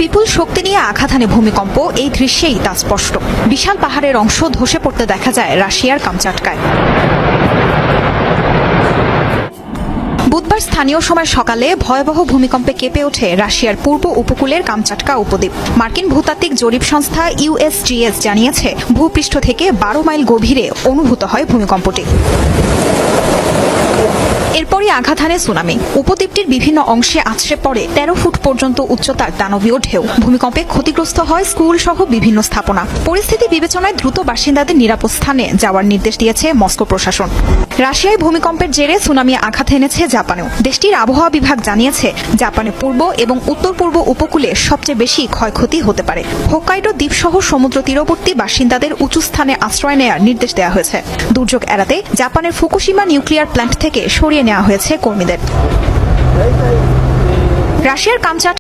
বিপুল শক্তি নিয়ে আঘাত হানে ভূমিকম্প, এই দৃশ্যেই তা স্পষ্ট। বিশাল পাহাড়ের অংশ ধসে পড়তে দেখা যায় রাশিয়ার কামচাটকায়। বুধবার স্থানীয় সময় সকালে ভয়াবহ ভূমিকম্পে কেঁপে ওঠে রাশিয়ার পূর্ব উপকূলের কামচাটকা উপদ্বীপ। মার্কিন ভূতাত্ত্বিক জরিপ সংস্থা ইউএসজিএস জানিয়েছে, ভূপৃষ্ঠ থেকে 12 মাইল গভীরে অনুভূত হয় ভূমিকম্পটি। এরপরই আঘাত হানে সুনামি। উপদ্বীপটির বিভিন্ন অংশে আছড়ে পড়ে 13 ফুট পর্যন্ত উচ্চতার দানবীয় ঢেউ। ভূমিকম্পে ক্ষতিগ্রস্ত হয় স্কুল সহ বিভিন্ন স্থাপনা। পরিস্থিতি বিবেচনায় দ্রুত বাসিন্দাদের নিরাপদ স্থানে যাওয়ার নির্দেশ দিয়েছে মস্কো প্রশাসন। রাশিয়ায় ভূমিকম্পের জেরে সুনামি আঘাত এনেছে জাপানেও। দেশটির আবহাওয়া বিভাগ জানিয়েছে, জাপানের পূর্ব এবং উত্তর পূর্ব উপকূলে সবচেয়ে বেশি ক্ষয়ক্ষতি হতে পারে। হোক্কাইডো দ্বীপসহ সমুদ্র তীরবর্তী বাসিন্দাদের উঁচু স্থানে আশ্রয় নেওয়ার নির্দেশ দেওয়া হয়েছে। দুর্যোগ এড়াতে জাপানের ফুকুশিমা নিউক্লিয়ার প্ল্যান্ট থেকে সরিয়ে নেওয়া হয়েছে কর্মীদের। রাশিয়ার কামচাটকা